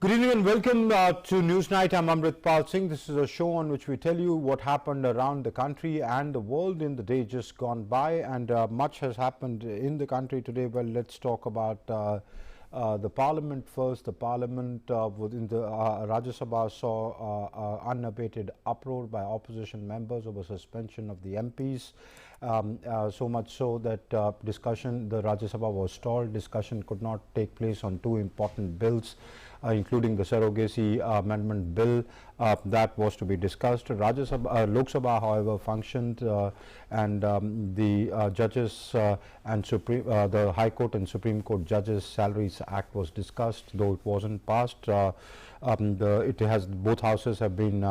Good evening and welcome to Newsnight. I'm Amritpal Singh. This is a show on which we tell you what happened around the country and the world in the day just gone by, and much has happened in the country today. Well, let's talk about the Parliament first. The Parliament within the Rajya Sabha saw unabated uproar by opposition members over suspension of the MPs. So much so that the Rajya Sabha was stalled. Discussion could not take place on two important bills, including the surrogacy amendment bill that was to be discussed. Lok Sabha, however, functioned, and the judges and the High Court and Supreme Court Judges Salaries Act was discussed, though it wasn't passed. Both houses have been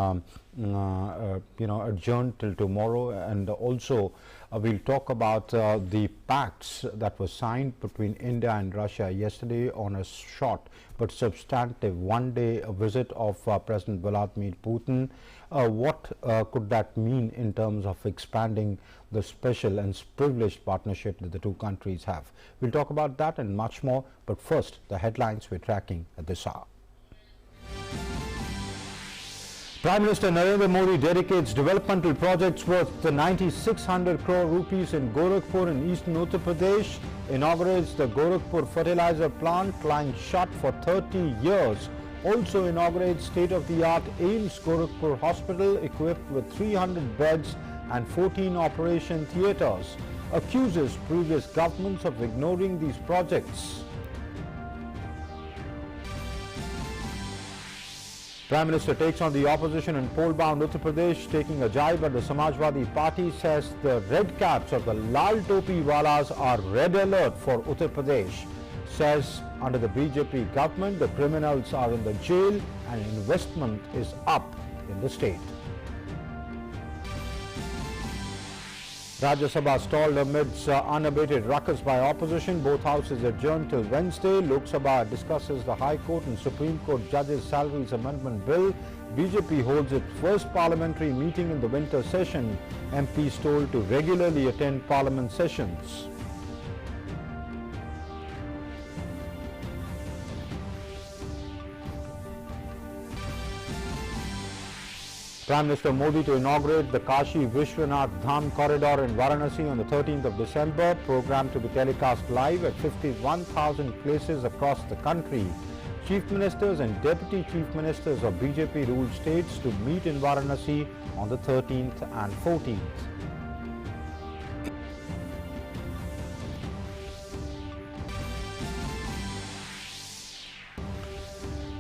adjourned till tomorrow, and also we'll talk about the pacts that were signed between India and Russia yesterday on a short but substantive one-day visit of President Vladimir Putin. What could that mean in terms of expanding the special and privileged partnership that the two countries have? We'll talk about that and much more, but first the headlines we're tracking at this hour. Prime Minister Narendra Modi dedicates developmental projects worth 9,600 crore rupees in Gorakhpur in eastern Uttar Pradesh, inaugurates the Gorakhpur fertilizer plant lying shut for 30 years, also inaugurates state-of-the-art Yemens Gorakhpur hospital equipped with 300 beds and 14 operation theatres, accuses previous governments of ignoring these projects. Prime Minister takes on the opposition in poll-bound Uttar Pradesh, taking a jibe at the Samajwadi Party, says the red caps of the Lal Topi Walas are red alert for Uttar Pradesh. Says under the BJP government, the criminals are in the jail and investment is up in the state. Rajya Sabha stalled amidst unabated ruckus by opposition. Both houses adjourned till Wednesday. Lok Sabha discusses the High Court and Supreme Court Judges' Salaries Amendment Bill. BJP holds its first parliamentary meeting in the winter session. MPs told to regularly attend parliament sessions. Prime Minister Modi to inaugurate the Kashi Vishwanath Dham corridor in Varanasi on the 13th of December. Program to be telecast live at 51,000 places across the country. Chief Ministers and Deputy Chief Ministers of BJP-ruled states to meet in Varanasi on the 13th and 14th.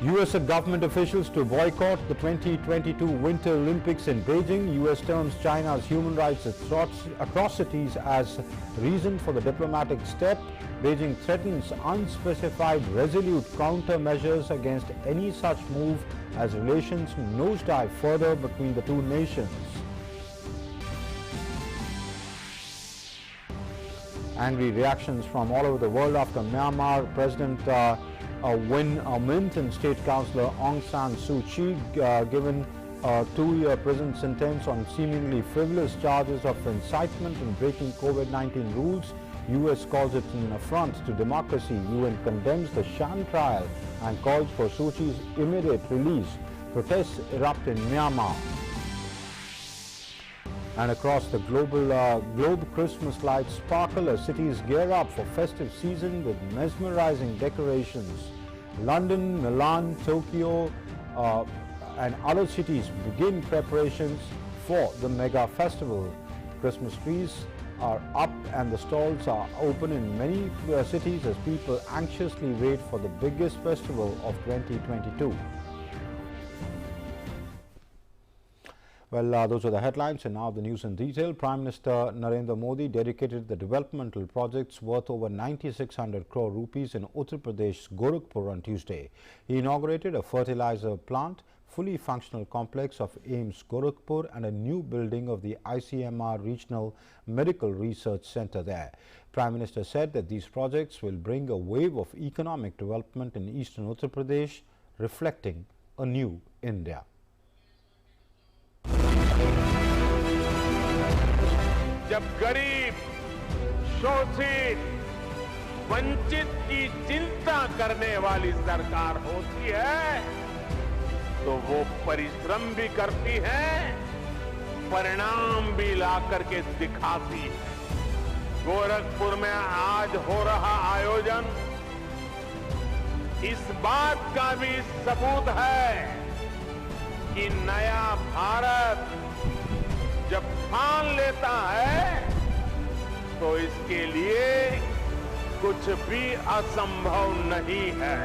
US government officials to boycott the 2022 Winter Olympics in Beijing. US terms China's human rights atrocities as reason for the diplomatic step. Beijing threatens unspecified resolute countermeasures against any such move as relations nosedive further between the two nations. Angry reactions from all over the world after Myanmar President Win Mint and State Councillor Aung San Suu Kyi given a 2-year prison sentence on seemingly frivolous charges of incitement and breaking COVID-19 rules. US calls it an affront to democracy. UN condemns the sham trial and calls for Suu Kyi's immediate release. Protests erupt in Myanmar. And across the globe, Christmas lights sparkle as cities gear up for festive season with mesmerizing decorations. London, Milan, Tokyo and other cities begin preparations for the mega festival. Christmas trees are up and the stalls are open in many cities as people anxiously wait for the biggest festival of 2022. Well, those are the headlines, and now the news in detail. Prime Minister Narendra Modi dedicated the developmental projects worth over 9,600 crore rupees in Uttar Pradesh's Gorakhpur on Tuesday. He inaugurated a fertilizer plant, fully functional complex of Yemens Gorakhpur, and a new building of the ICMR Regional Medical Research Center there. Prime Minister said that these projects will bring a wave of economic development in eastern Uttar Pradesh, reflecting a new India. जब गरीब, शोषित, वंचित की चिंता करने वाली सरकार होती है तो वो परिश्रम भी करती है, परिणाम भी ला करके दिखाती है। गोरखपुर में आज हो रहा आयोजन इस बात का भी सबूत है कि नया भारत जब ठान लेता है तो इसके लिए कुछ भी असंभव नहीं है।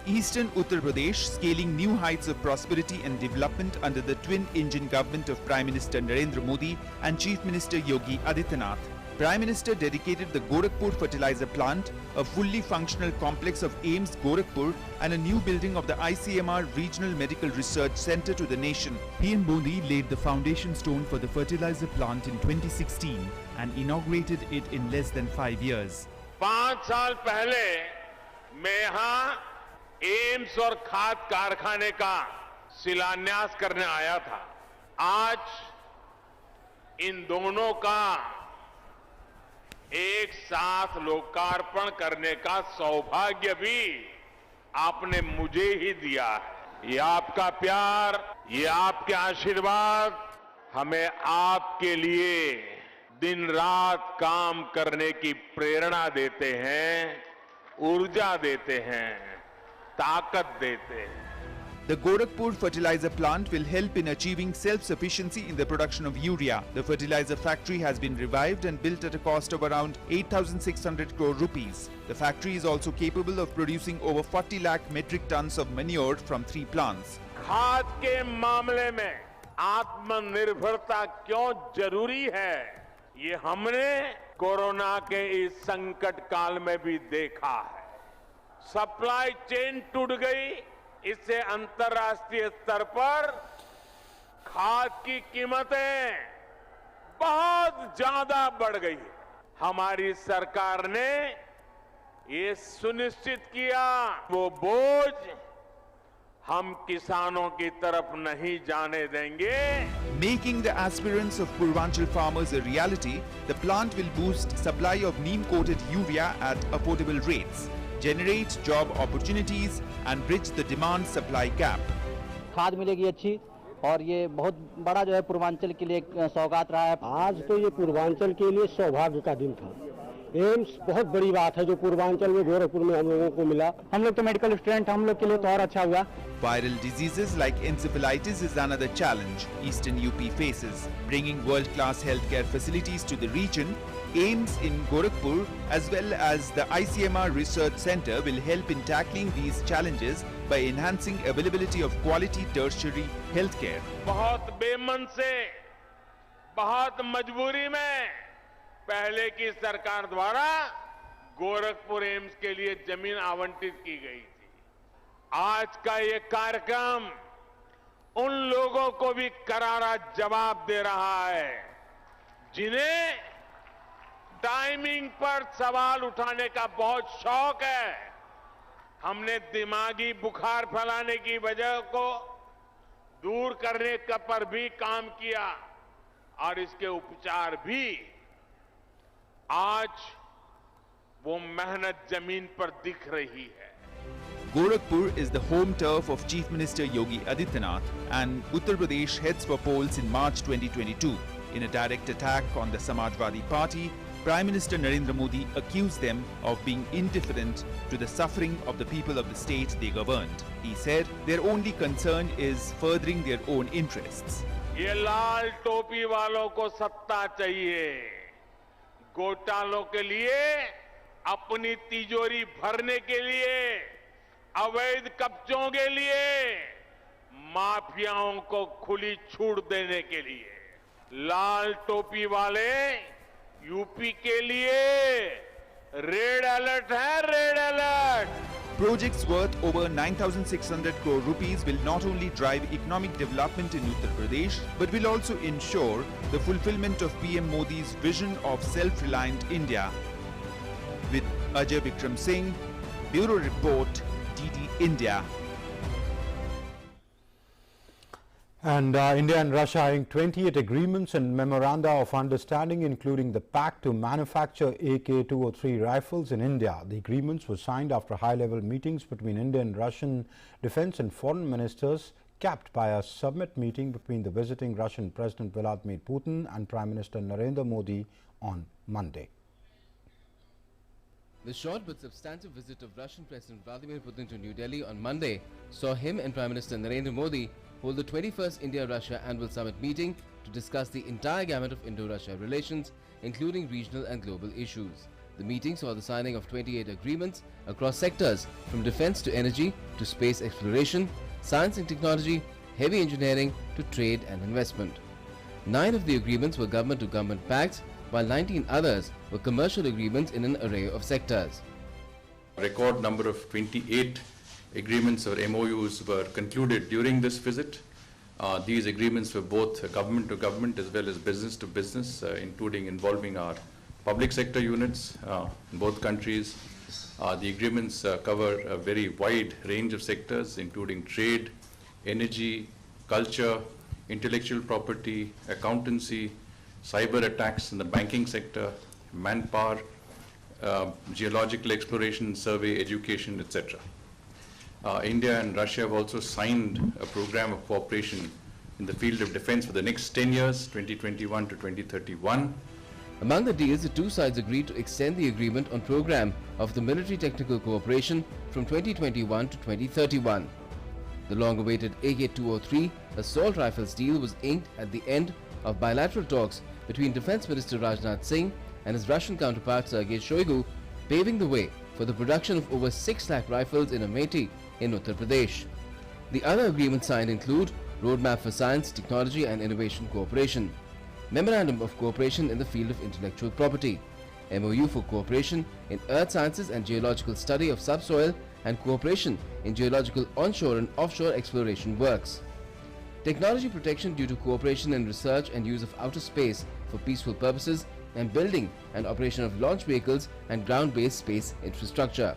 Eastern Uttar Pradesh scaling new heights of prosperity and development under the twin-engine government of Prime Minister Narendra Modi and Chief Minister Yogi Adityanath. Prime Minister dedicated the Gorakhpur fertilizer plant, a fully functional complex of AIIMS Gorakhpur and a new building of the ICMR Regional Medical Research Centre to the nation. PM Modi laid the foundation stone for the fertilizer plant in 2016 and inaugurated it in less than 5 years. 5 साल पहले मैं यहाँ AIIMS और खाद कारखाने का शिलान्यास करने आया था। आज इन दोनों का एक साथ लोकार्पण करने का सौभाग्य भी आपने मुझे ही दिया है। ये आपका प्यार, ये आपके आशीर्वाद हमें आपके लिए दिन रात काम करने की प्रेरणा देते हैं, ऊर्जा देते हैं, ताकत देते हैं। The Gorakhpur fertilizer plant will help in achieving self-sufficiency in the production of urea. The fertilizer factory has been revived and built at a cost of around 8,600 crore rupees. The factory is also capable of producing over 40 lakh metric tons of manure from 3 plants. खाद के मामले में आत्मनिर्भरता क्यों जरूरी है, ये हमने कोरोना के इस संकट काल में भी देखा है। सप्लाई चेन टूट गई, इससे अंतर्राष्ट्रीय स्तर पर खाद की कीमतें बहुत ज्यादा बढ़ गई। हमारी सरकार ने ये सुनिश्चित किया वो बोझ हम किसानों की तरफ नहीं जाने देंगे। Making the aspirants of Purvanchal farmers a reality, the plant will boost supply of neem-coated urea at affordable rates, generate job opportunities and bridge the demand-supply gap. खाद मिलेगी अच्छी और ये बहुत बड़ा जो है पूर्वांचल के लिए एक सौगात रहा है। आज तो ये पूर्वांचल के लिए सौभाग्य का दिन था। एम्स बहुत बड़ी बात है जो पूर्वांचल में गोरखपुर में हम लोगों को मिला। हम लोग तो मेडिकल स्टूडेंट, हम लोग के लिए तो और अच्छा हुआ। Viral diseases like encephalitis is another challenge Eastern UP faces. Bringing world-class healthcare facilities to the region, AIIMS in Gorakhpur as well as the ICMR Research Centre will help in tackling these challenges by enhancing availability of quality tertiary healthcare. बहुत बेमन से, बहुत मजबूरी में पहले की सरकार द्वारा Gorakhpur AIIMS के लिए जमीन आवंटित की गई थी। आज का ये कार्यक्रम उन लोगों को भी करारा जवाब दे रहा है जिन्हें टाइमिंग पर सवाल उठाने का बहुत शौक है। हमने दिमागी बुखार फैलाने की वजह को दूर करने का पर भी काम किया और इसके उपचार भी आज वो मेहनत जमीन पर दिख रही है। Gorakhpur is the home turf of Chief Minister Yogi Adityanath, and Uttar Pradesh heads for polls in March 2022. In a direct attack on the Samajwadi Party, Prime Minister Narendra Modi accused them of being indifferent to the suffering of the people of the state they governed. He said their only concern is furthering their own interests. ये लाल टोपी वालों को सत्ता चाहिए, घोटालों के लिए, अपनी तिजोरी भरने के लिए, अवैध कब्जों के लिए, माफियाओं को खुली छूट देने के लिए। लाल टोपी वाले यूपी के लिए रेड अलर्ट है, red alert. Projects worth over 9,600 crore rupees will not only drive economic development in Uttar Pradesh, but will also ensure the fulfillment of PM Modi's vision of self-reliant India. With Ajay Vikram Singh, Bureau Report, DD India. And India and Russia are in 28 agreements and memoranda of understanding, including the pact to manufacture AK-203 rifles in India. The agreements were signed after high-level meetings between Indian and Russian defense and foreign ministers, capped by a summit meeting between the visiting Russian President Vladimir Putin and Prime Minister Narendra Modi on Monday. The short but substantive visit of Russian President Vladimir Putin to New Delhi on Monday saw him and Prime Minister Narendra Modi hold the 21st India-Russia Annual Summit meeting to discuss the entire gamut of Indo-Russia relations, including regional and global issues. The meeting saw the signing of 28 agreements across sectors from defense to energy to space exploration, science and technology, heavy engineering to trade and investment. 9 of the agreements were government-to-government pacts, while 19 others were commercial agreements in an array of sectors. A record number of 28 agreements or MOUs were concluded during this visit. These agreements were both government to government as well as business to business, including involving our public sector units in both countries. The agreements cover a very wide range of sectors, including trade, energy, culture, intellectual property, accountancy, cyber attacks in the banking sector, manpower, geological exploration, survey, education, etc. India and Russia have also signed a program of cooperation in the field of defense for the next 10 years, 2021 to 2031. Among the deals, the two sides agreed to extend the agreement on program of the military technical cooperation from 2021 to 2031. The long-awaited AK-203 assault rifles deal was inked at the end of bilateral talks between Defense Minister Rajnath Singh and his Russian counterpart Sergei Shoigu, paving the way for the production of over 6 lakh rifles in Amethi in Uttar Pradesh. The other agreements signed include Roadmap for Science, Technology and Innovation Cooperation, Memorandum of Cooperation in the field of intellectual property, MOU for cooperation in earth sciences and geological study of subsoil and cooperation in geological onshore and offshore exploration works, technology protection due to cooperation in research and use of outer space for peaceful purposes and building and operation of launch vehicles and ground-based space infrastructure,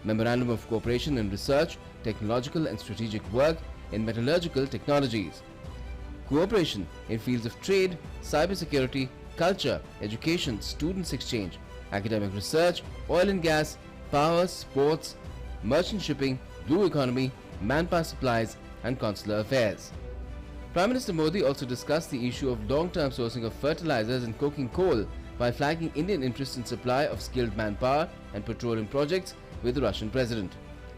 Memorandum of Cooperation in research, technological and strategic work in metallurgical technologies, cooperation in fields of trade, cybersecurity, culture, education, students exchange, academic research, oil and gas, power, sports, merchant shipping, blue economy, manpower supplies and consular affairs. Prime Minister Modi also discussed the issue of long-term sourcing of fertilizers and coking coal by flagging Indian interest in supply of skilled manpower and petroleum projects with the Russian president.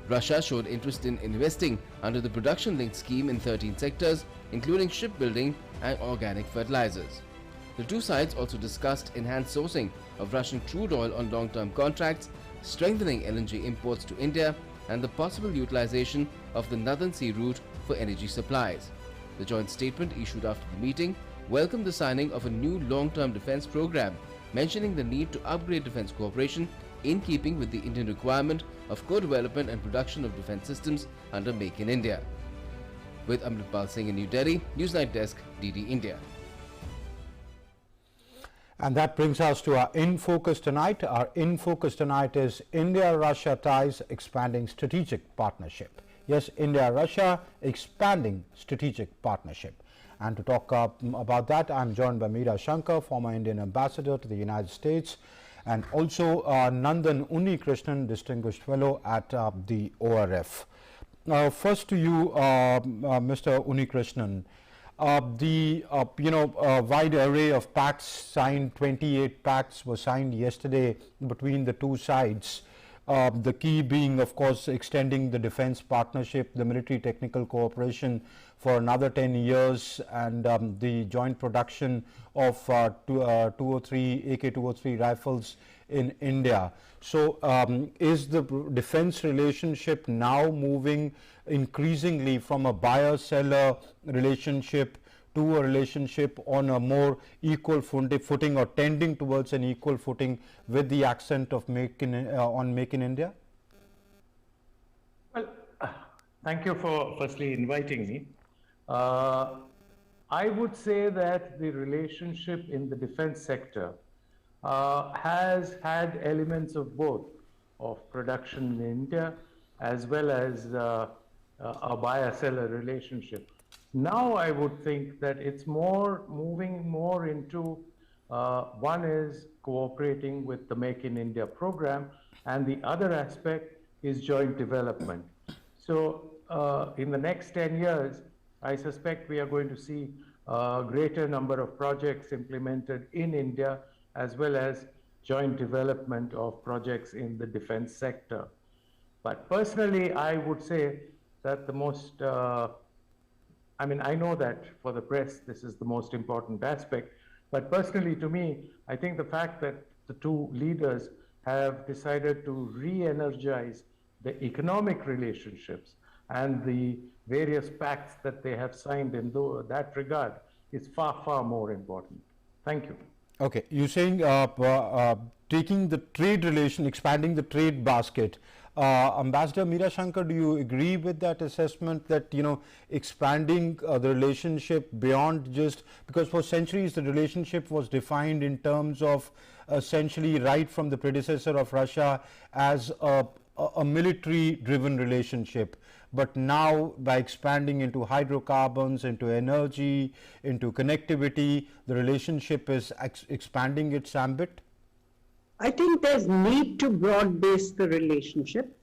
Russia showed interest in investing under the production-linked scheme in 13 sectors, including shipbuilding and organic fertilizers. The two sides also discussed enhanced sourcing of Russian crude oil on long-term contracts, strengthening LNG imports to India, and the possible utilization of the Northern Sea route for energy supplies. The joint statement issued after the meeting welcomed the signing of a new long-term defense program, mentioning the need to upgrade defense cooperation in keeping with the Indian requirement of co-development and production of defense systems under Make in India. With Amritpal Singh in New Delhi, Newsnight Desk, DD India. And that brings us to our In Focus tonight. Our In Focus tonight is India-Russia ties expanding strategic partnership. Yes, India-Russia expanding strategic partnership. And to talk about that, I'm joined by Meera Shankar, former Indian ambassador to the United States, and also Nandan Unnikrishnan, distinguished fellow at the ORF. First to you, Mr. Unnikrishnan. The wide array of pacts signed, 28 pacts were signed yesterday between the two sides. The key being, of course, extending the defense partnership, the military technical cooperation for another 10 years, and the joint production of AK-203 rifles in India. So is the defense relationship now moving increasingly from a buyer-seller relationship to a relationship on a more equal footing, or tending towards an equal footing, with the accent of Make in India? Well, thank you for firstly inviting me. I would say that the relationship in the defense sector has had elements of both, of production in India as well as a buyer-seller relationship. Now I would think that it's moving more into, one is cooperating with the Make in India program, and the other aspect is joint development. So in the next 10 years, I suspect we are going to see a greater number of projects implemented in India, as well as joint development of projects in the defense sector. But personally, I would say that the most, I know that for the press, this is the most important aspect, but personally to me, I think the fact that the two leaders have decided to re-energize the economic relationships and the various pacts that they have signed in that regard is far, far more important. Thank you. Okay, you're saying taking the trade relation, expanding the trade basket. Ambassador Meera Shankar, do you agree with that assessment that, expanding the relationship beyond just, because for centuries the relationship was defined in terms of essentially right from the predecessor of Russia as a military driven relationship, but now by expanding into hydrocarbons, into energy, into connectivity, the relationship is expanding its ambit? I think there's need to broad base the relationship.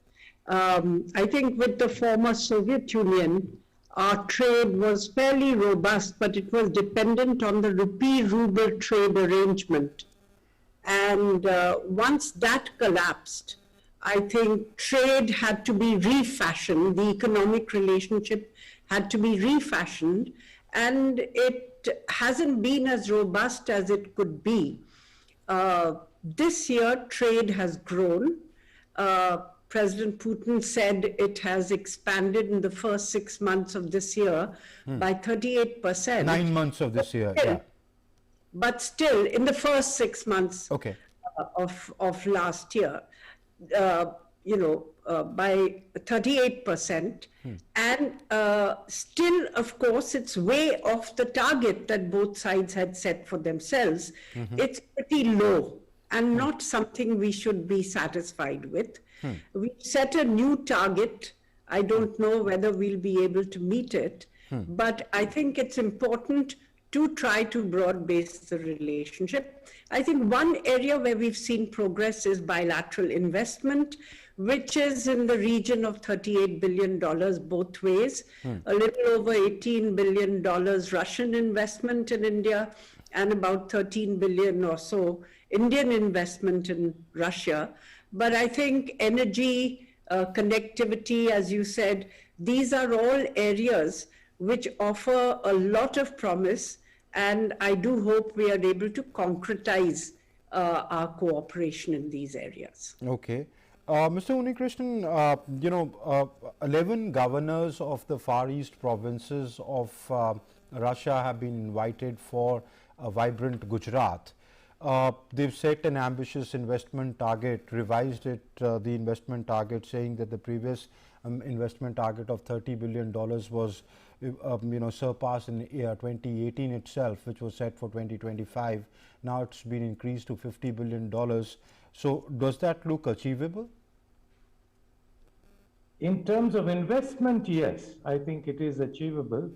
I think with the former Soviet Union, our trade was fairly robust, but it was dependent on the rupee-ruble trade arrangement. And once that collapsed, I think trade had to be refashioned, the economic relationship had to be refashioned, and it hasn't been as robust as it could be. This year, trade has grown. President Putin said it has expanded in the first 6 months of this year by 38%. 9 months of this year, yeah. But still, in the first 6 months of last year, by 38%. And still, of course, it's way off the target that both sides had set for themselves. It's pretty low and not something we should be satisfied with. We set a new target. I don't know whether we'll be able to meet it, but I think it's important to try to broad base the relationship. I think one area where we've seen progress is bilateral investment, which is in the region of $38 billion both ways, a little over $18 billion Russian investment in India, and about 13 billion or so Indian investment in Russia. But I think energy, connectivity, as you said, these are all areas which offer a lot of promise, and I do hope we are able to concretize our cooperation in these areas. Okay. Mr. Unnikrishnan, 11 governors of the Far East provinces of Russia have been invited for a vibrant Gujarat. They've set an ambitious investment target, revised it, the investment target, saying that the previous investment target of $30 billion was surpassed in 2018 itself, which was set for 2025. Now it's been increased to $50 billion. So does that look achievable? In terms of investment, yes, I think it is achievable.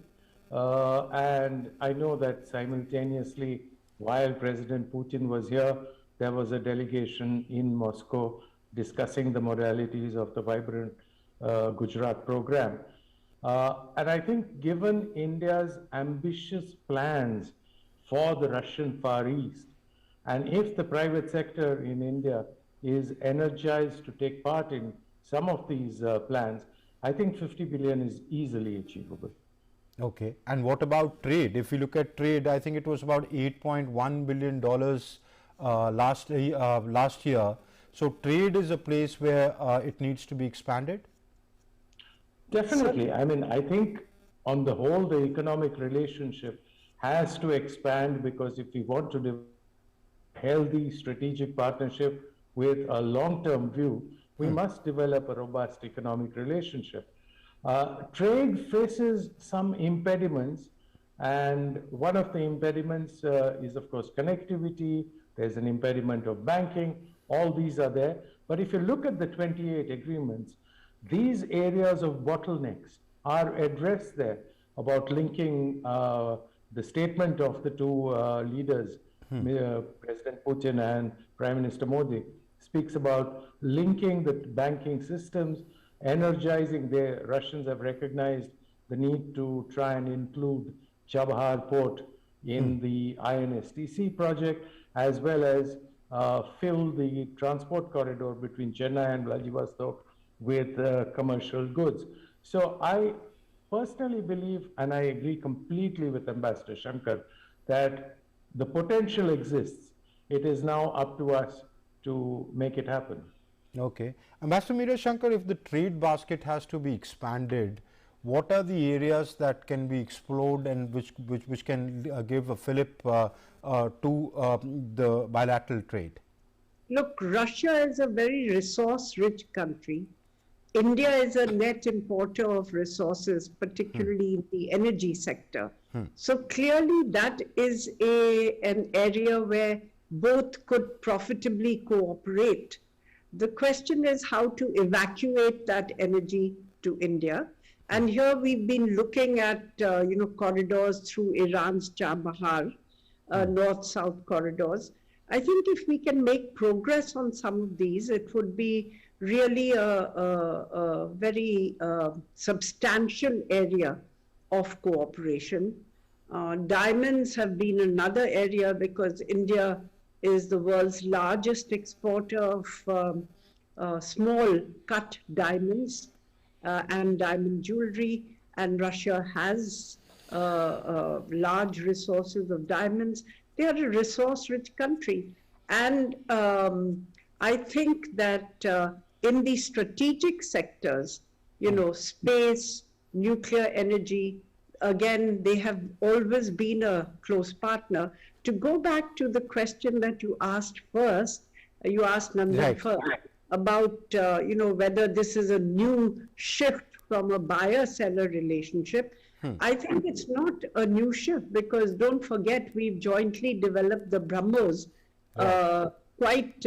And I know that simultaneously, while President Putin was here, there was a delegation in Moscow discussing the modalities of the Vibrant Gujarat program. And I think given India's ambitious plans for the Russian Far East, and if the private sector in India is energized to take part in some of these plans, I think 50 billion is easily achievable. Okay. And what about trade? If you look at trade, I think it was about $8.1 billion last year. So trade is a place where it needs to be expanded? Definitely. I mean, I think on the whole, the economic relationship has to expand, because if we want to develop a healthy strategic partnership with a long-term view, we must develop a robust economic relationship. Trade faces some impediments, and one of the impediments is, of course, connectivity. There's an impediment of banking. All these are there. But if you look at the 28 agreements, these areas of bottlenecks are addressed there. about linking the statement of the two leaders, President Putin and Prime Minister Modi, speaks about linking the banking systems, energizing. The Russians have recognized the need to try and include Chabahar port in the INSTC project, as well as fill the transport corridor between Chennai and Vladivostok with commercial goods. So I personally believe, and I agree completely with Ambassador Shankar, that the potential exists. It is now up to us to make it happen. Okay. Ambassador Meera Shankar, if the trade basket has to be expanded, what are the areas that can be explored and which can give a fillip to the bilateral trade? Look, Russia is a very resource-rich country. India is a net importer of resources, particularly in the energy sector. So clearly that is an area where both could profitably cooperate. The question is how to evacuate that energy to India. And here we've been looking at, corridors through Iran's Chabahar, north-south corridors. I think if we can make progress on some of these, it would be really a very substantial area of cooperation. Diamonds have been another area because India is the world's largest exporter of small cut diamonds and diamond jewelry, and Russia has large resources of diamonds. They are a resource-rich country, and I think that in the strategic sectors, space, nuclear energy, again, they have always been a close partner. To go back to the question that you asked first, you asked Nandan first, about whether this is a new shift from a buyer-seller relationship. I think it's not a new shift because don't forget we've jointly developed the BrahMos quite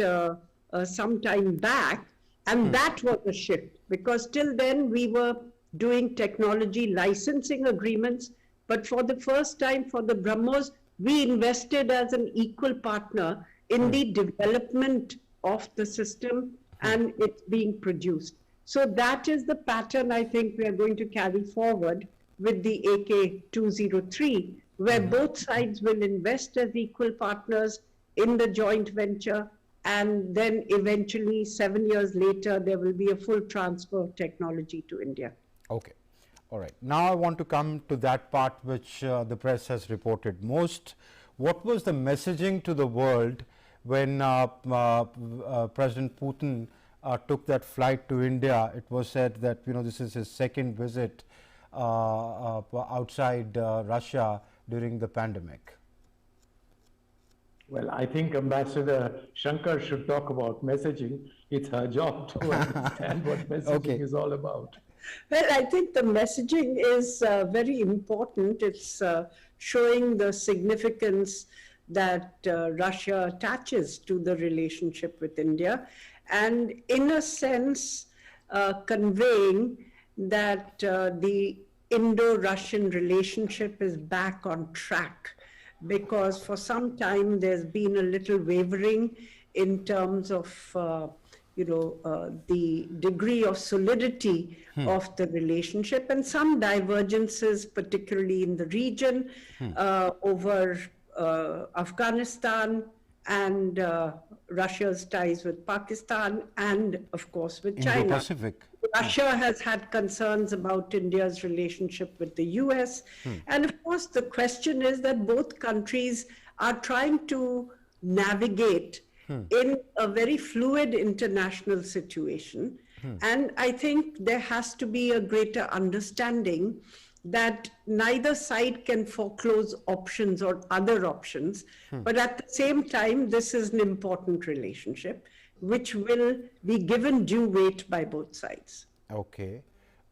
some time back, and that was a shift because till then we were doing technology licensing agreements, but for the first time for the BrahMos we invested as an equal partner in the development of the system and it's being produced. So that is the pattern I think we are going to carry forward with the AK-203, where both sides will invest as equal partners in the joint venture, and then eventually 7 years later there will be a full transfer of technology to India. Okay. All right. Now I want to come to that part which the press has reported most. What was the messaging to the world when President Putin took that flight to India? It was said that this is his second visit outside Russia during the pandemic. Well, I think Ambassador Shankar should talk about messaging. It's her job to understand what messaging is all about. Well, I think the messaging is very important. It's showing the significance that Russia attaches to the relationship with India, and in a sense conveying that the Indo-Russian relationship is back on track, because for some time there's been a little wavering in terms of the degree of solidity of the relationship, and some divergences, particularly in the region, over Afghanistan and Russia's ties with Pakistan and, of course, with China. IndoPacific. Russia has had concerns about India's relationship with the US. And of course, the question is that both countries are trying to navigate in a very fluid international situation. And I think there has to be a greater understanding that neither side can foreclose options or other options, but at the same time, this is an important relationship which will be given due weight by both sides. Okay.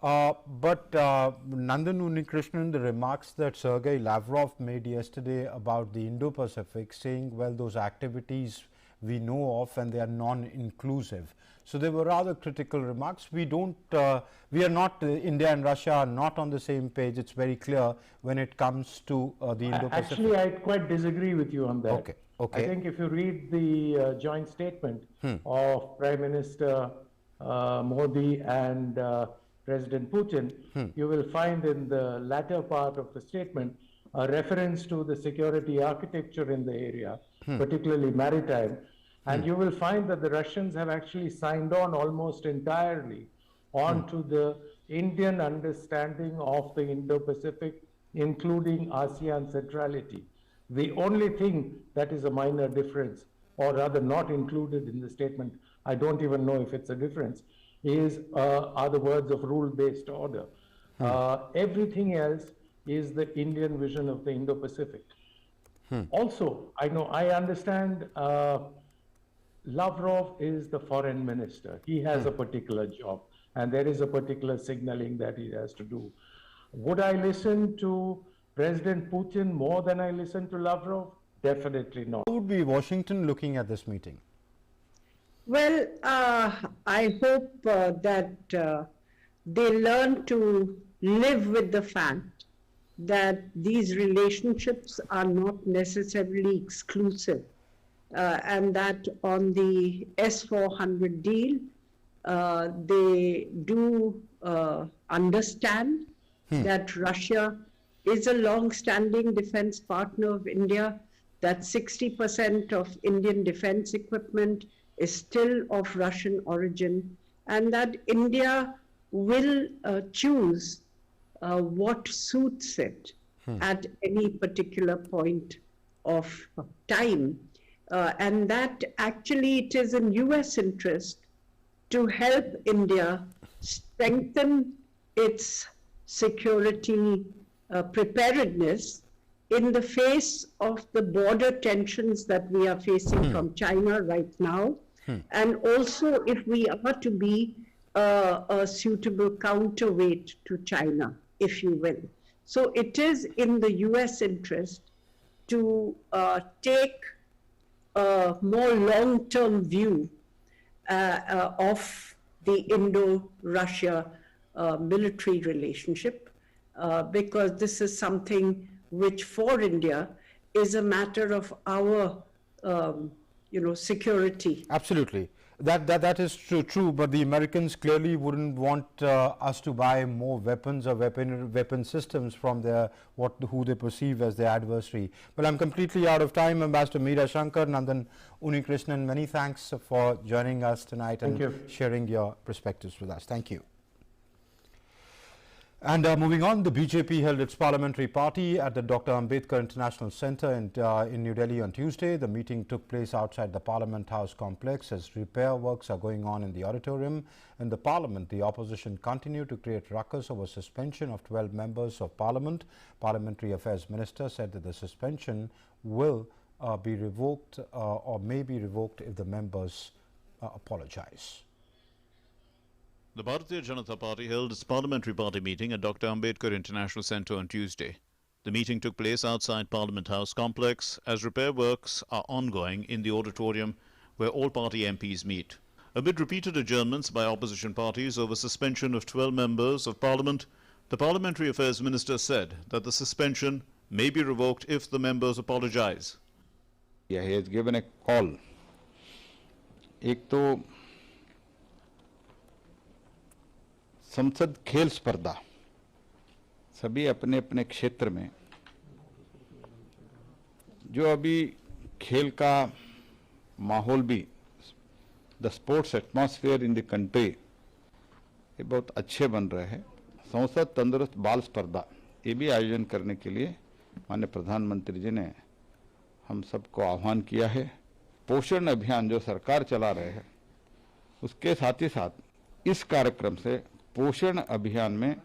But Nandan Unnikrishnan, the remarks that Sergei Lavrov made yesterday about the Indo-Pacific, saying, well, those activities we know of, and they are non-inclusive. So they were rather critical remarks. We are not, India and Russia are not on the same page. It's very clear when it comes to the Indo-Pacific. Actually, I quite disagree with you on that. Okay. Okay. I think if you read the joint statement of Prime Minister Modi and President Putin, you will find in the latter part of the statement a reference to the security architecture in the area, particularly maritime. And you will find that the Russians have actually signed on almost entirely onto the Indian understanding of the Indo-Pacific, including ASEAN centrality. The only thing that is a minor difference, or rather not included in the statement, I don't even know if it's a difference, are the words of rule-based order. Everything else is the Indian vision of the Indo-Pacific. Also, I understand Lavrov is the foreign minister. He has a particular job, and there is a particular signaling that he has to do. Would I listen to President Putin more than I listen to Lavrov? Definitely not. How would be Washington looking at this meeting? Well, I hope that they learn to live with the fact that these relationships are not necessarily exclusive, and that on the S-400 deal, they do understand that Russia is a long-standing defense partner of India, that 60% of Indian defense equipment is still of Russian origin, and that India will choose what suits it at any particular point of time. And that actually it is in US interest to help India strengthen its security preparedness in the face of the border tensions that we are facing from China right now, and also if we are to be a suitable counterweight to China, if you will. So it is in the US interest to take a more long-term view of the Indo-Russia military relationship, because this is something which for India is a matter of our security. Absolutely. That is true, but the Americans clearly wouldn't want us to buy more weapons or weapon systems from who they perceive as their adversary. Well, I'm completely out of time. Ambassador Meera Shankar, Nandan Unikrishnan, many thanks for joining us tonight and sharing your perspectives with us. Thank you. And moving on, the BJP held its parliamentary party at the Dr. Ambedkar International Centre in New Delhi on Tuesday. The meeting took place outside the Parliament House complex as repair works are going on in the auditorium. In the Parliament, the opposition continued to create ruckus over suspension of 12 members of Parliament. Parliamentary Affairs Minister said that the suspension will be revoked or may be revoked if the members apologize. The Bharatiya Janata Party held its parliamentary party meeting at Dr. Ambedkar International Centre on Tuesday. The meeting took place outside Parliament House complex as repair works are ongoing in the auditorium where all party MPs meet. Amid repeated adjournments by opposition parties over suspension of 12 members of Parliament, the Parliamentary Affairs Minister said that the suspension may be revoked if the members apologise. Yeah, he has given a call. एक तो संसद खेल स्पर्धा सभी अपने अपने क्षेत्र में जो अभी खेल का माहौल भी the sports atmosphere in the country ये बहुत अच्छे बन रहे हैं। संसद तंदुरुस्त बाल स्पर्धा ये भी आयोजन करने के लिए माननीय प्रधानमंत्री जी ने हम सबको आह्वान किया है। पोषण अभियान जो सरकार चला रहे हैं उसके साथ ही साथ इस कार्यक्रम से पोषण अभियान में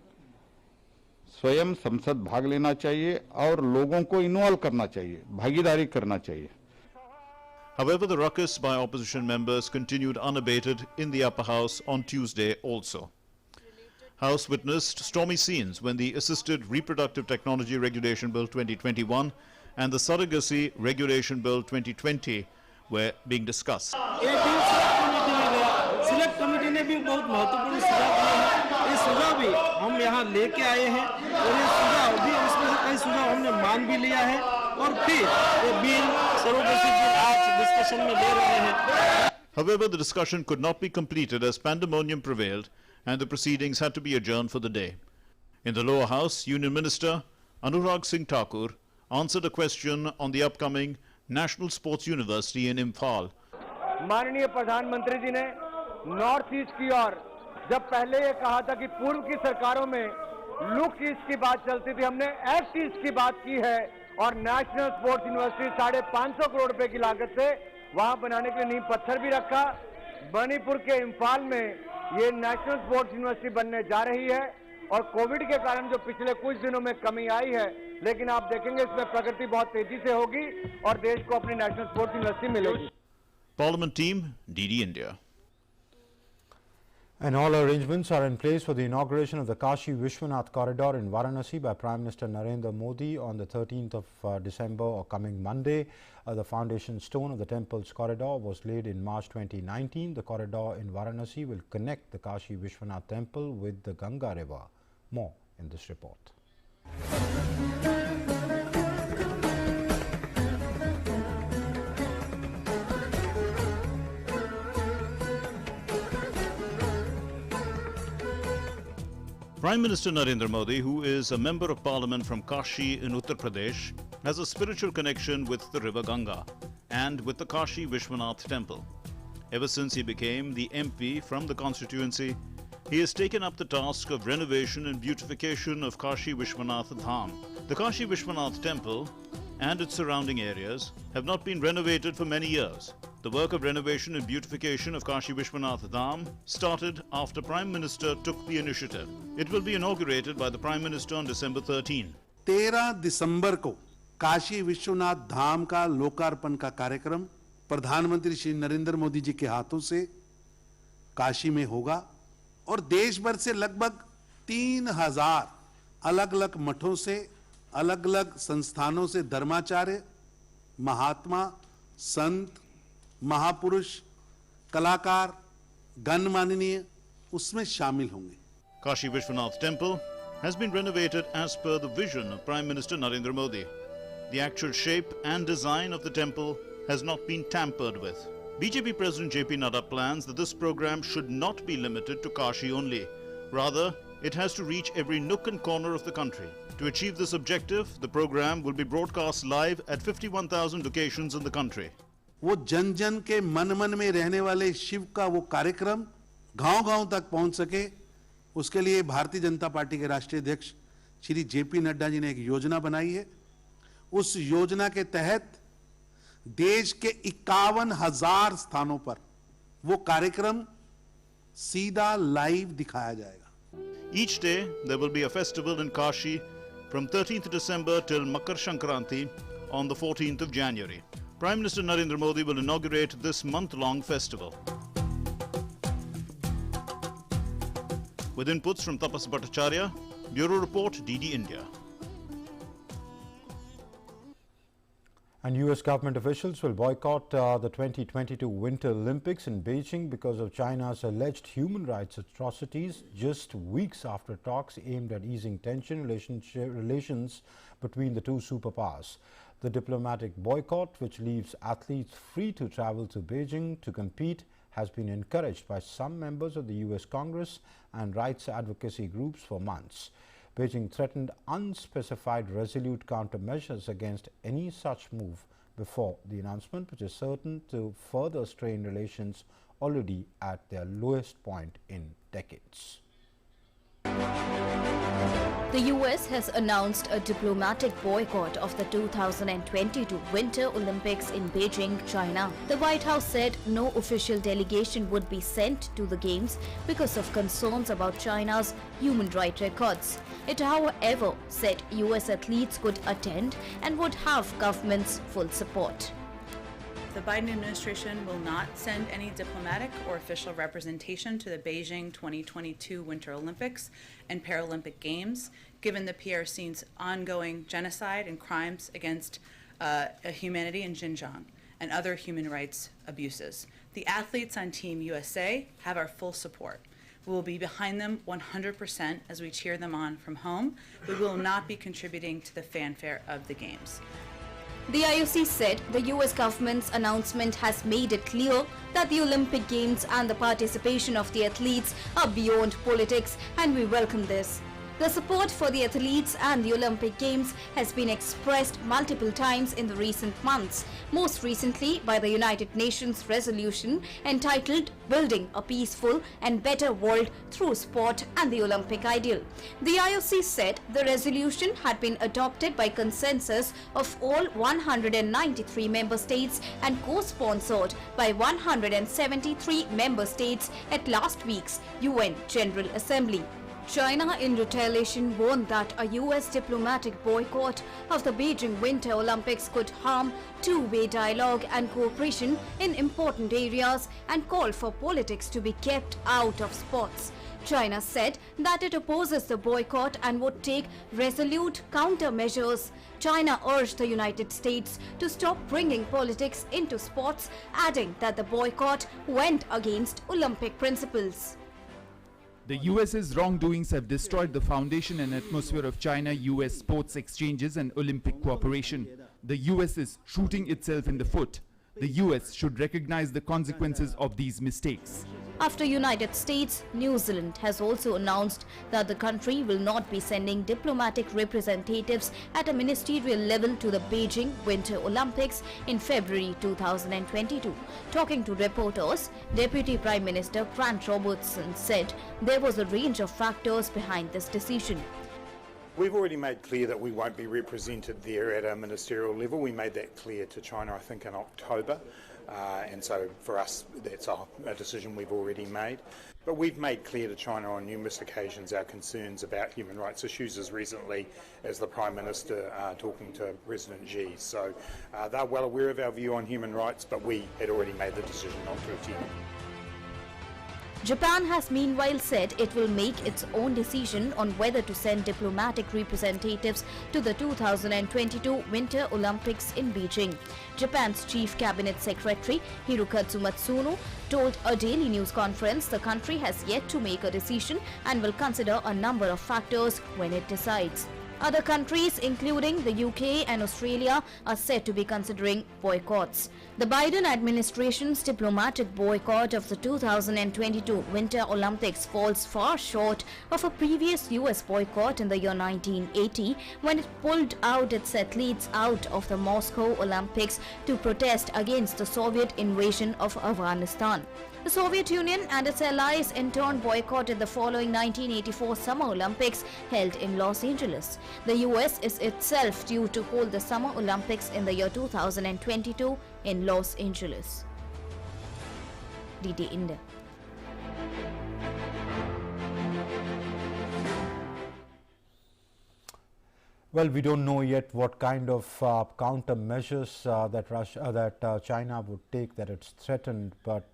स्वयं संसद भाग लेना चाहिए और लोगों को इन्वॉल्व करना चाहिए, भागीदारी करना चाहिए। However, the ruckus by opposition members continued unabated in the upper house on Tuesday also. House witnessed stormy scenes when the Assisted Reproductive Technology Regulation Bill 2021 and the Surrogacy Regulation Bill 2020 were being discussed. Select committee ने भी बहुत महत्वपूर्ण सुझाव दिए हैं। ये सुझाव भी हम यहाँ लेके आए हैं और ये सुझाव भी इसमें से कई सुझाव हमने मान भी लिया है और फिर ये बिल सर्वोपरि बिल आज डिस्कशन में ले रहे हैं। However, the discussion could not be completed as pandemonium prevailed and the proceedings had to be adjourned for the day. In the lower house, Union Minister Anurag Singh Thakur answered a question on the upcoming National Sports University in Imphal. माननीय प्रधानमंत्री जी ने north east की ओर जब पहले ये कहा था कि पूर्व की सरकारों में लुक ईस्ट की बात चलती थी, हमने एक्ट ईस्ट की बात की है और नेशनल स्पोर्ट्स यूनिवर्सिटी 550 करोड़ रुपए की लागत से वहां बनाने के लिए नींव पत्थर भी रखा। मणिपुर के इम्फाल में ये नेशनल स्पोर्ट्स यूनिवर्सिटी बनने जा रही है और कोविड के कारण जो पिछले कुछ दिनों में कमी आई है, लेकिन आप देखेंगे इसमें प्रगति बहुत तेजी से होगी और देश को अपनी नेशनल स्पोर्ट्स यूनिवर्सिटी मिलेगी। Parliament Team, DD India. And all arrangements are in place for the inauguration of the Kashi Vishwanath corridor in Varanasi by Prime Minister Narendra Modi on the 13th of December or coming Monday. The foundation stone of the temple's corridor was laid in March 2019. The corridor in Varanasi will connect the Kashi Vishwanath temple with the Ganga river. More in this report. Prime Minister Narendra Modi, who is a member of parliament from Kashi in Uttar Pradesh, has a spiritual connection with the river Ganga and with the Kashi Vishwanath temple. Ever since he became the MP from the constituency, he has taken up the task of renovation and beautification of Kashi Vishwanath Dham. The Kashi Vishwanath temple and its surrounding areas have not been renovated for many years. The work of renovation and beautification of Kashi Vishwanath Dham started after Prime Minister took the initiative. It will be inaugurated by the Prime Minister on December 13. 13 दिसंबर को काशी विश्वनाथ धाम का लोकार्पण का कार्यक्रम प्रधानमंत्री श्री नरेंद्र मोदी जी के हाथों से काशी में होगा और देश भर से लगभग 3000 अलग-अलग मठों से, अलग-अलग संस्थानों से धर्माचार्य, महात्मा, संत, महापुरुष, कलाकार, गणमाननीय उसमें शामिल होंगे। Kashi Vishwanath temple has been renovated as per the vision of Prime Minister Narendra Modi. The actual shape and design of the temple has not been tampered with. BJP President JP Nadda plans that this program should not be limited to Kashi only. Rather, it has to reach every nook and corner of the country. To achieve this objective, the program will be broadcast live at 51,000 locations in the country. वो जन जन के मन मन में रहने वाले शिव का वो कार्यक्रम गांव-गांव तक पहुंच सके, उसके लिए भारतीय जनता पार्टी के राष्ट्रीय अध्यक्ष श्री जेपी नड्डा जी ने एक योजना बनाई है। उस योजना के तहत देश के 51,000 स्थानों पर वो कार्यक्रम सीधा लाइव दिखाया जाएगा। Each day there will be a festival in Kashi from 13th December till Makar Sankranti on the 14th of January. Prime Minister Narendra Modi will inaugurate this month-long festival. With inputs from Tapas Bhattacharya, Bureau Report, DD India. And US government officials will boycott the 2022 Winter Olympics in Beijing because of China's alleged human rights atrocities, just weeks after talks aimed at easing tension relations between the two superpowers. The diplomatic boycott, which leaves athletes free to travel to Beijing to compete, has been encouraged by some members of the US Congress and rights advocacy groups for months. Beijing threatened unspecified resolute countermeasures against any such move before the announcement, which is certain to further strain relations already at their lowest point in decades. The US has announced a diplomatic boycott of the 2022 Winter Olympics in Beijing, China. The White House said no official delegation would be sent to the Games because of concerns about China's human rights records. It, however, said US athletes could attend and would have government's full support. The Biden administration will not send any diplomatic or official representation to the Beijing 2022 Winter Olympics and Paralympic Games, given the PRC's ongoing genocide and crimes against humanity in Xinjiang. and other human rights abuses. The athletes on Team USA have our full support. We will be behind them 100% as we cheer them on from home. We will not be contributing to the fanfare of the Games. The IOC said the US government's announcement has made it clear that the Olympic Games and the participation of the athletes are beyond politics, and we welcome this. The support for the athletes and the Olympic Games has been expressed multiple times in the recent months, most recently by the United Nations resolution entitled Building a Peaceful and Better World Through Sport and the Olympic Ideal. The IOC said the resolution had been adopted by consensus of all 193 member states and co-sponsored by 173 member states at last week's UN General Assembly. China, in retaliation, warned that a US diplomatic boycott of the Beijing Winter Olympics could harm two-way dialogue and cooperation in important areas and called for politics to be kept out of sports. China said that it opposes the boycott and would take resolute countermeasures. China urged the United States to stop bringing politics into sports, adding that the boycott went against Olympic principles. The US's wrongdoings have destroyed the foundation and atmosphere of China-US sports exchanges and Olympic cooperation. The US is shooting itself in the foot. The US should recognize the consequences of these mistakes. After United States, New Zealand has also announced that the country will not be sending diplomatic representatives at a ministerial level to the Beijing Winter Olympics in February 2022. Talking to reporters, Deputy Prime Minister Grant Robertson said there was a range of factors behind this decision. We've already made clear that we won't be represented there at a ministerial level. We made that clear to China, I think, in October. And so for us, that's a decision we've already made. But we've made clear to China on numerous occasions our concerns about human rights issues, as recently as the Prime Minister talking to President Xi. So they're well aware of our view on human rights, but we had already made the decision not to attend. Japan has meanwhile said it will make its own decision on whether to send diplomatic representatives to the 2022 Winter Olympics in Beijing. Japan's Chief Cabinet Secretary Hirokazu Matsuno told a daily news conference the country has yet to make a decision and will consider a number of factors when it decides. Other countries, including the UK and Australia, are said to be considering boycotts. The Biden administration's diplomatic boycott of the 2022 Winter Olympics falls far short of a previous US boycott in the year 1980, when it pulled out its athletes out of the Moscow Olympics to protest against the Soviet invasion of Afghanistan. The Soviet Union and its allies in turn boycotted the following 1984 Summer Olympics held in Los Angeles. The US is itself due to hold the Summer Olympics in the year 2022 in Los Angeles. DD India. Well, we don't know yet what kind of countermeasures that China would take, that it's threatened, but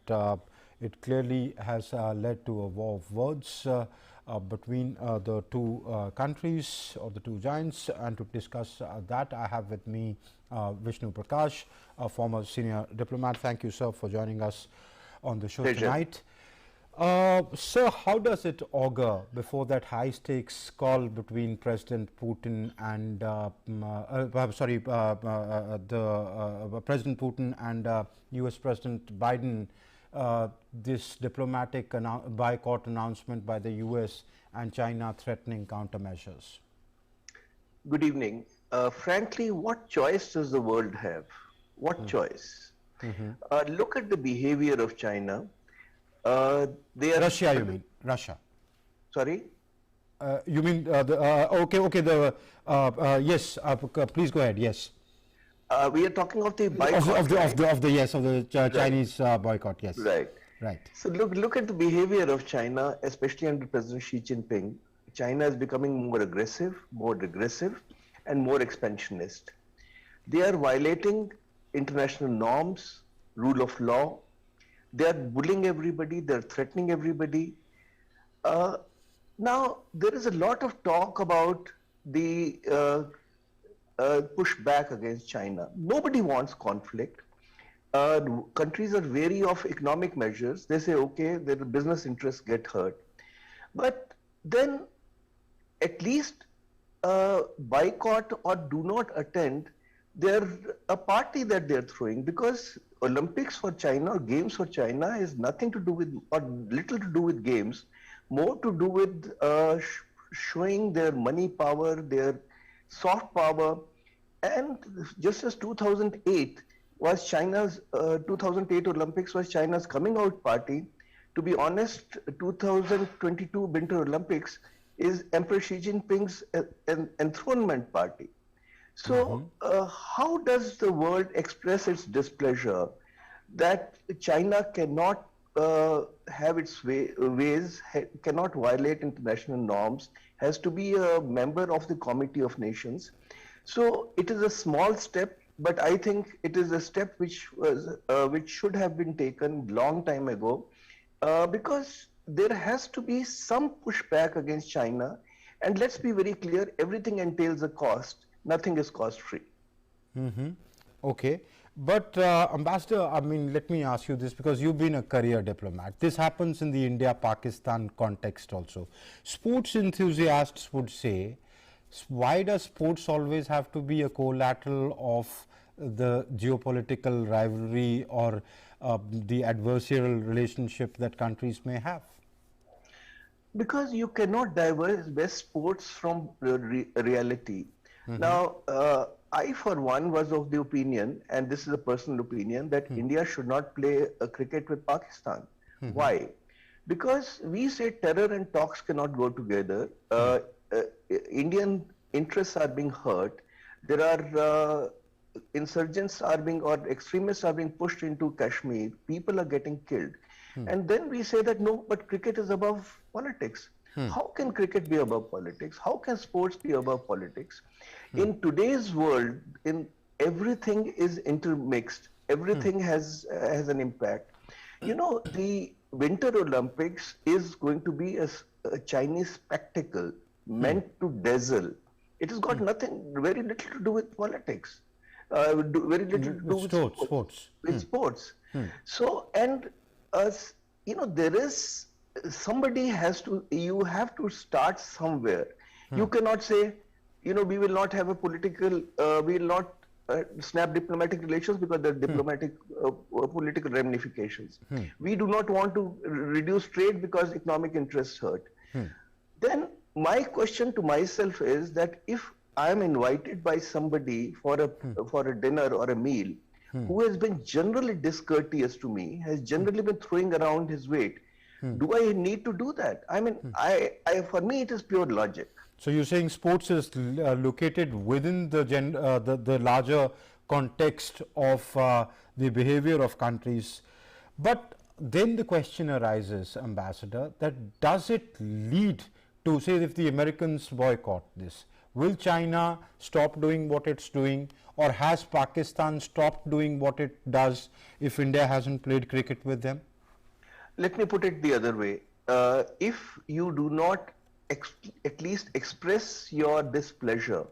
it clearly has led to a war of words between the two countries, or the two giants. And to discuss that, I have with me Vishnu Prakash, a former senior diplomat. Thank you, sir, for joining us on the show tonight. Sir, how does it augur before that high-stakes call between President Putin and President Putin and U.S. President Biden? This diplomatic boycott announcement by the U.S. and China threatening countermeasures? Good evening. Frankly, what choice does the world have? What choice? Look at the behavior of China. They are Russia, you mean? Russia. Sorry? You mean yes, please go ahead, yes. We are talking of the boycott, of the Chinese boycott, yes. Right. So look at the behavior of China, especially under President Xi Jinping. China is becoming more aggressive, more regressive, and more expansionist. They are violating international norms, rule of law. They are bullying everybody. They are threatening everybody. Now there is a lot of talk about the push back against China. Nobody wants conflict. countries are wary of economic measures. They say, okay, their business interests get hurt. But then at least boycott or do not attend a party that they're throwing, because Olympics for China or Games for China is nothing to do with, or little to do with games, more to do with showing their money power, their soft power. And just as 2008 was China's 2008 Olympics was China's coming out party, to be honest, 2022 Winter Olympics is Emperor Xi Jinping's enthronement party. So how does the world express its displeasure that China cannot have its ways, cannot violate international norms, has to be a member of the Committee of Nations? So it is a small step, but I think it is a step which should have been taken long time ago, because there has to be some pushback against China. And let's be very clear, everything entails a cost. Nothing is cost-free. Okay. But Ambassador, I mean, let me ask you this, because you've been a career diplomat. This happens in the India-Pakistan context also. Sports enthusiasts would say, why does sports always have to be a collateral of the geopolitical rivalry or the adversarial relationship that countries may have? Because you cannot divest sports from reality. Now, I for one was of the opinion, and this is a personal opinion, that India should not play cricket with Pakistan. Why? Because we say terror and talks cannot go together. Indian interests are being hurt. There are insurgents are being, or extremists are being pushed into Kashmir. People are getting killed. And then we say that no, but cricket is above politics. How can cricket be above politics? How can sports be above politics? In today's world, everything is intermixed. Everything has an impact. You know, the Winter Olympics is going to be a Chinese spectacle meant to dazzle. It has got very little to do with politics. Very little to do with sports. With sports. So, and you know, there is, somebody has to, you have to start somewhere. You cannot say, you know, we will not have a political, we will not snap diplomatic relations because there are diplomatic political ramifications. We do not want to reduce trade because economic interests hurt. Then my question to myself is that if I am invited by somebody for a dinner or a meal who has been generally discourteous to me, has generally been throwing around his weight, do I need to do that? I mean, for me it is pure logic. So you're saying sports is located within the larger context of the behavior of countries. But then the question arises, Ambassador, that does it lead to, say, if the Americans boycott this, will China stop doing what it's doing, or has Pakistan stopped doing what it does if India hasn't played cricket with them? Let me put it the other way. If you do not at least express your displeasure.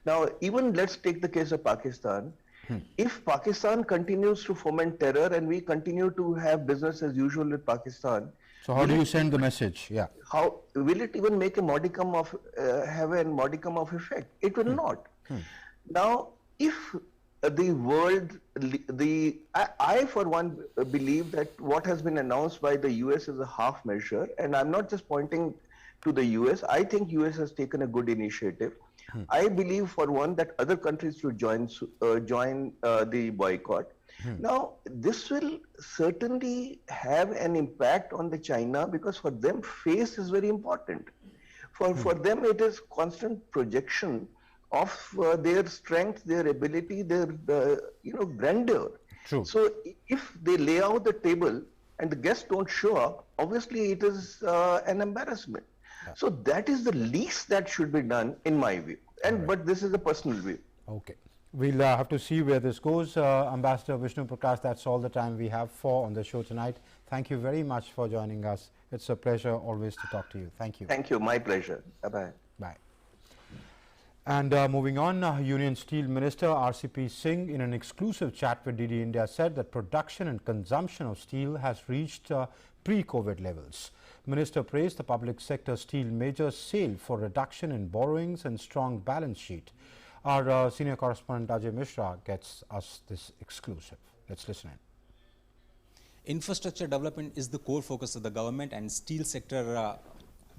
Now, even let's take the case of Pakistan. If Pakistan continues to foment terror and we continue to have business as usual with Pakistan, so how do you send the message? Yeah. How will it even make a modicum of have a modicum of effect? It will not. Now, if the world, I for one believe that what has been announced by the US is a half measure, and I'm not just pointing to the US. I think US has taken a good initiative. I believe for one that other countries should join the boycott. Now, this will certainly have an impact on the China, because for them face is very important. For them it is constant projection of their strength, their ability, their grandeur. True. So if they lay out the table and the guests don't show up, obviously it is an embarrassment. So that is the least that should be done in my view. And but this is a personal view. Okay. We'll have to see where this goes. Ambassador Vishnu Prakash, that's all the time we have on the show tonight. Thank you very much for joining us. It's a pleasure always to talk to you. Thank you. Thank you. My pleasure. Bye-bye. Bye. And moving on, Union Steel Minister RCP Singh, in an exclusive chat with DD India, said that production and consumption of steel has reached pre-COVID levels. Minister praised the public sector steel majors' sale for reduction in borrowings and strong balance sheet. Our senior correspondent Ajay Mishra gets us this exclusive. Let's listen in. Infrastructure development is the core focus of the government, and steel sector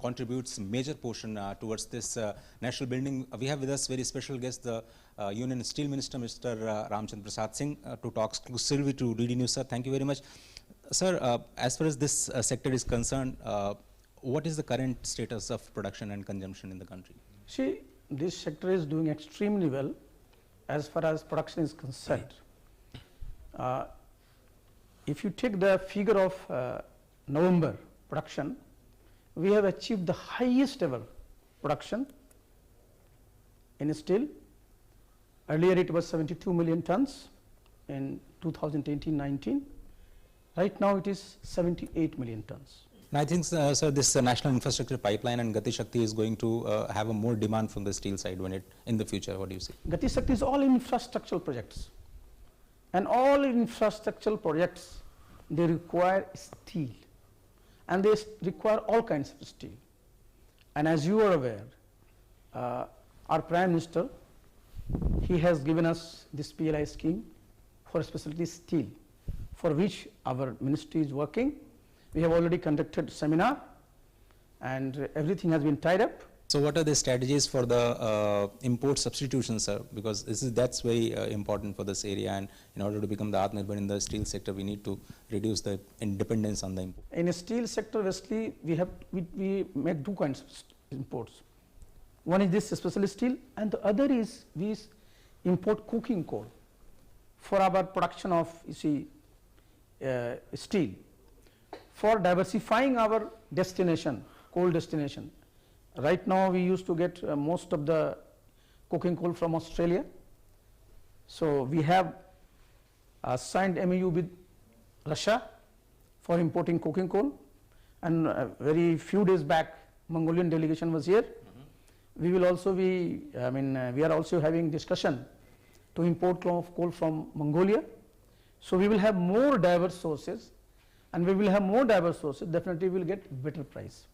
contributes major portion towards this national building. We have with us very special guest, the Union Steel Minister, Mr. Ramchandra Prasad Singh, to talk exclusively to DD News. Sir, thank you very much. Sir, as far as this sector is concerned, what is the current status of production and consumption in the country? See, this sector is doing extremely well as far as production is concerned. If you take the figure of November production, we have achieved the highest ever production in steel. Earlier it was 72 million tons in 2018-19. Right now it is 78 million tons. And I think, sir, this national infrastructure pipeline and Gati Shakti is going to have a more demand from the steel side when in the future. What do you see? Gati Shakti is all infrastructural projects, and all infrastructural projects, they require steel, and they require all kinds of steel. And as you are aware, our Prime Minister, he has given us this PLI scheme for specialty steel, for which our ministry is working. We have already conducted seminar, and everything has been tied up. So what are the strategies for the import substitution, sir? Because that's very important for this area, and in order to become the Atmanirbhar in the steel sector, we need to reduce the dependence on the import. In a steel sector, basically, we make two kinds of imports. One is this specialty steel, and the other is we import coking coal for our production of, you see, steel, for diversifying our destination, coal destination. Right now we used to get most of the coking coal from Australia. So we have signed MOU with Russia for importing coking coal, and very few days back Mongolian delegation was here. We will also be, we are also having discussion to import coal from Mongolia. So we will have more diverse sources, and we will have more diverse sources, definitely we will get better price.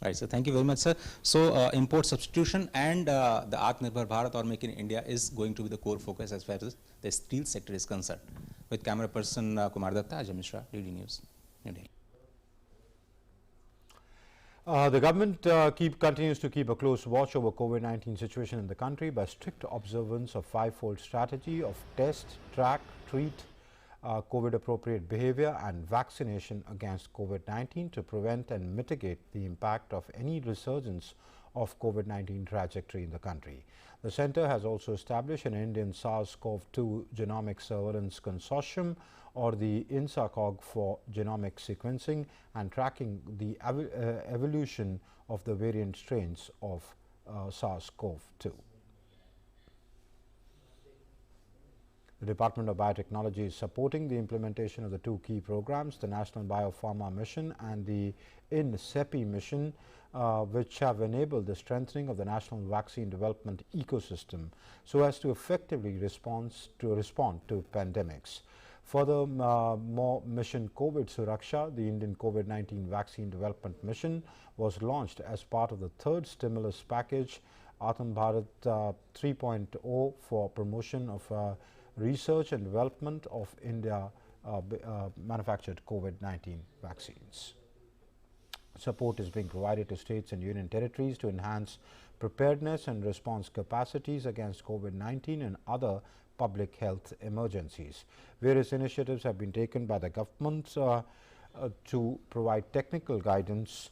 Right, so thank you very much, sir. So import substitution and the Atmanirbhar Bharat or Make in India is going to be the core focus as far as the steel sector is concerned. With camera person Kumar Datta, Ajay Mishra, DD News, New Delhi. The government continues to keep a close watch over COVID-19 situation in the country by strict observance of five-fold strategy of test, track, treat, COVID-appropriate behavior and vaccination against COVID-19 to prevent and mitigate the impact of any resurgence of COVID-19 trajectory in the country. The centre has also established an Indian SARS-CoV-2 Genomic Surveillance Consortium, or the INSACOG, for genomic sequencing and tracking the evolution of the variant strains of SARS-CoV-2. The Department of Biotechnology is supporting the implementation of the two key programs, the National Biopharma Mission and the INSEPI mission, which have enabled the strengthening of the national vaccine development ecosystem so as to effectively respond to pandemics. Further, more mission COVID Suraksha, the Indian COVID-19 vaccine development mission, was launched as part of the third stimulus package, Atman Bharat 3.0, for promotion of research and development of India manufactured COVID-19 vaccines. Support is being provided to states and union territories to enhance preparedness and response capacities against COVID-19 and other public health emergencies. Various initiatives have been taken by the government to provide technical guidance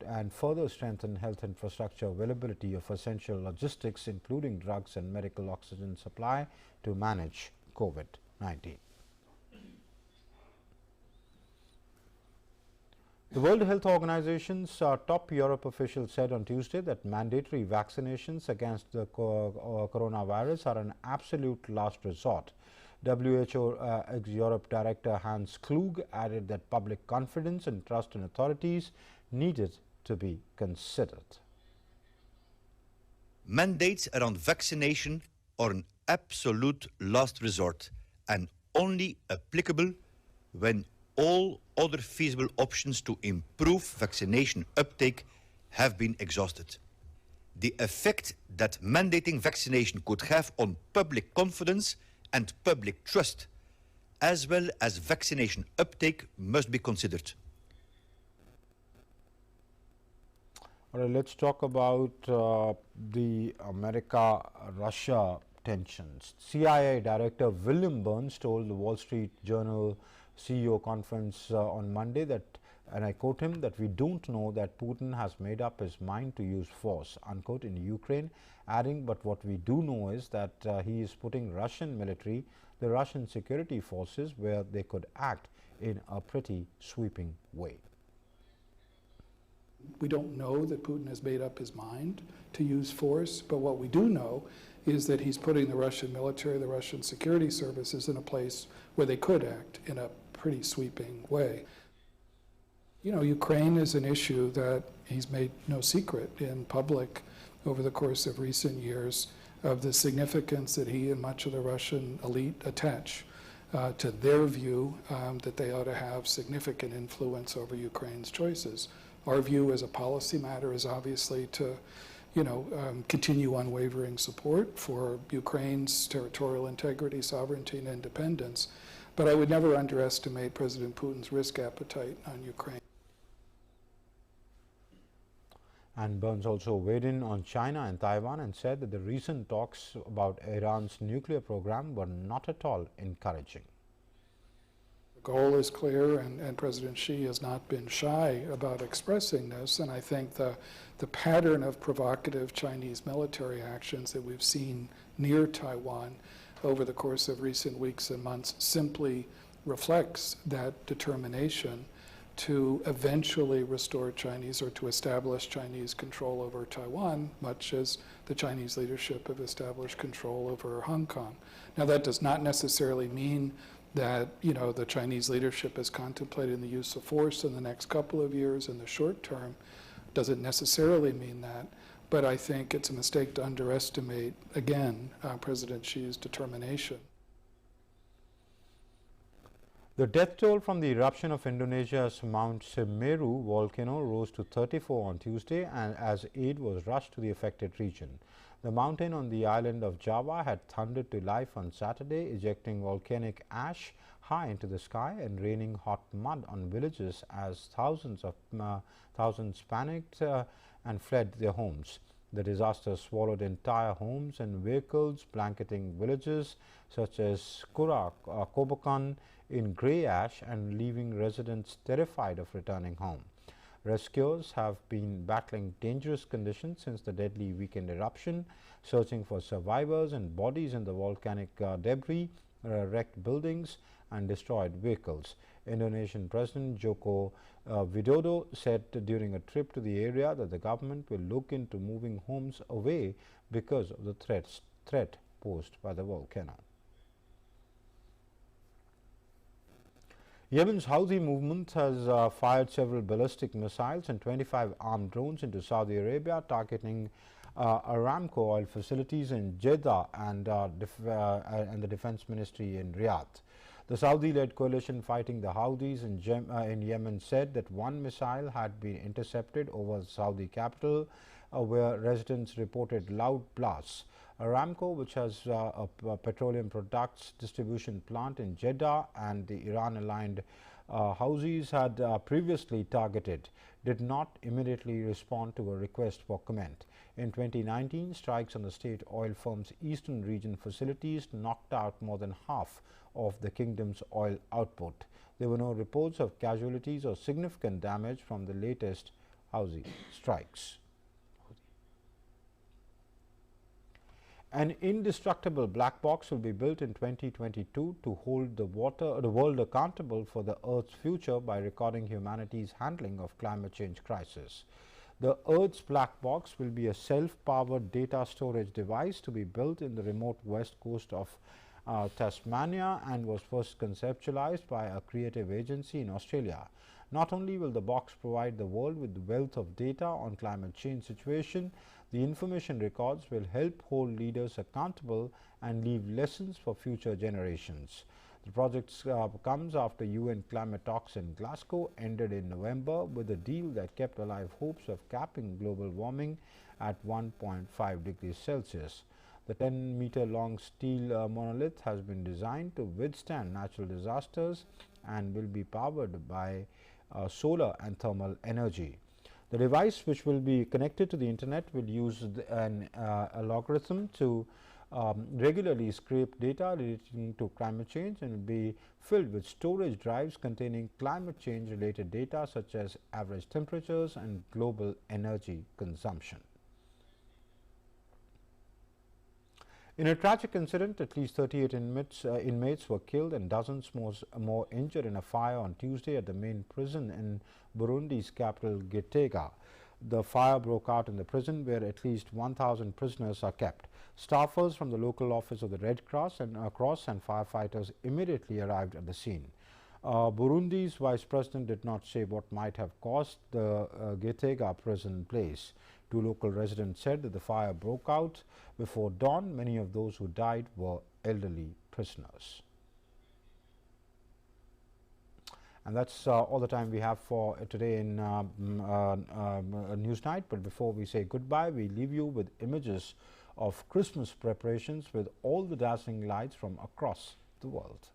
and further strengthen health infrastructure availability of essential logistics, including drugs and medical oxygen supply, to manage COVID-19. The World Health Organization's top Europe official said on Tuesday that mandatory vaccinations against the coronavirus are an absolute last resort. WHO ex-Europe Director Hans Klug added that public confidence and trust in authorities needed to be considered. Mandates around vaccination are an absolute last resort and only applicable when all other feasible options to improve vaccination uptake have been exhausted. The effect that mandating vaccination could have on public confidence and public trust, as well as vaccination uptake, must be considered. All right, let's talk about the America-Russia tensions. CIA Director William Burns told the Wall Street Journal CEO conference on Monday that, and I quote him, that we don't know that Putin has made up his mind to use force, unquote, in Ukraine, adding, but what we do know is that he is putting Russian military, the Russian security forces, where they could act in a pretty sweeping way. We don't know that Putin has made up his mind to use force, but what we do know is that he's putting the Russian military, the Russian security services in a place where they could act in a pretty sweeping way. You know, Ukraine is an issue that he's made no secret in public over the course of recent years of the significance that he and much of the Russian elite attach to their view that they ought to have significant influence over Ukraine's choices. Our view as a policy matter is obviously to, continue unwavering support for Ukraine's territorial integrity, sovereignty, and independence. But I would never underestimate President Putin's risk appetite on Ukraine. And Burns also weighed in on China and Taiwan and said that the recent talks about Iran's nuclear program were not at all encouraging. The goal is clear, and President Xi has not been shy about expressing this, and I think the pattern of provocative Chinese military actions that we've seen near Taiwan over the course of recent weeks and months simply reflects that determination to eventually restore Chinese or to establish Chinese control over Taiwan, much as the Chinese leadership have established control over Hong Kong. Now, that does not necessarily mean that, the Chinese leadership is contemplating the use of force in the next couple of years in the short term. Doesn't necessarily mean that, but I think it's a mistake to underestimate, again, President Xi's determination. The death toll from the eruption of Indonesia's Mount Semeru volcano rose to 34 on Tuesday, and as aid was rushed to the affected region. The mountain on the island of Java had thundered to life on Saturday, ejecting volcanic ash high into the sky and raining hot mud on villages as thousands panicked and fled their homes. The disaster swallowed entire homes and vehicles, blanketing villages such as Kobokan in grey ash and leaving residents terrified of returning home. Rescuers have been battling dangerous conditions since the deadly weekend eruption, searching for survivors and bodies in the volcanic debris, wrecked buildings and destroyed vehicles. Indonesian President Joko Widodo said during a trip to the area that the government will look into moving homes away because of the threat posed by the volcano. Yemen's Houthi movement has fired several ballistic missiles and 25 armed drones into Saudi Arabia, targeting Aramco oil facilities in Jeddah and the Defense Ministry in Riyadh. The Saudi-led coalition fighting the Houthis in Yemen said that one missile had been intercepted over the Saudi capital, where residents reported loud blasts. Aramco, which has a petroleum products distribution plant in Jeddah and the Iran-aligned Houthis had previously targeted, did not immediately respond to a request for comment. In 2019, strikes on the state oil firm's eastern region facilities knocked out more than half of the kingdom's oil output. There were no reports of casualties or significant damage from the latest Houthi strikes. An indestructible black box will be built in 2022 to hold the world accountable for the Earth's future by recording humanity's handling of climate change crisis. The Earth's black box will be a self-powered data storage device to be built in the remote west coast of Tasmania and was first conceptualized by a creative agency in Australia. Not only will the box provide the world with the wealth of data on climate change situation, The information records will help hold leaders accountable and leave lessons for future generations. The project comes after UN climate talks in Glasgow ended in November with a deal that kept alive hopes of capping global warming at 1.5 degrees Celsius. The 10-meter-long steel monolith has been designed to withstand natural disasters and will be powered by solar and thermal energy. The device, which will be connected to the internet, will use an algorithm to regularly scrape data relating to climate change and will be filled with storage drives containing climate change related data such as average temperatures and global energy consumption. In a tragic incident, at least 38 inmates were killed and dozens more injured in a fire on Tuesday at the main prison in Burundi's capital, Gitega. The fire broke out in the prison where at least 1,000 prisoners are kept. Staffers from the local office of the Red Cross and firefighters immediately arrived at the scene. Burundi's vice president did not say what might have caused the Gitega prison blaze. Two local residents said that the fire broke out before dawn. Many of those who died were elderly prisoners. And that's all the time we have for today in Newsnight. But before we say goodbye, we leave you with images of Christmas preparations with all the dazzling lights from across the world.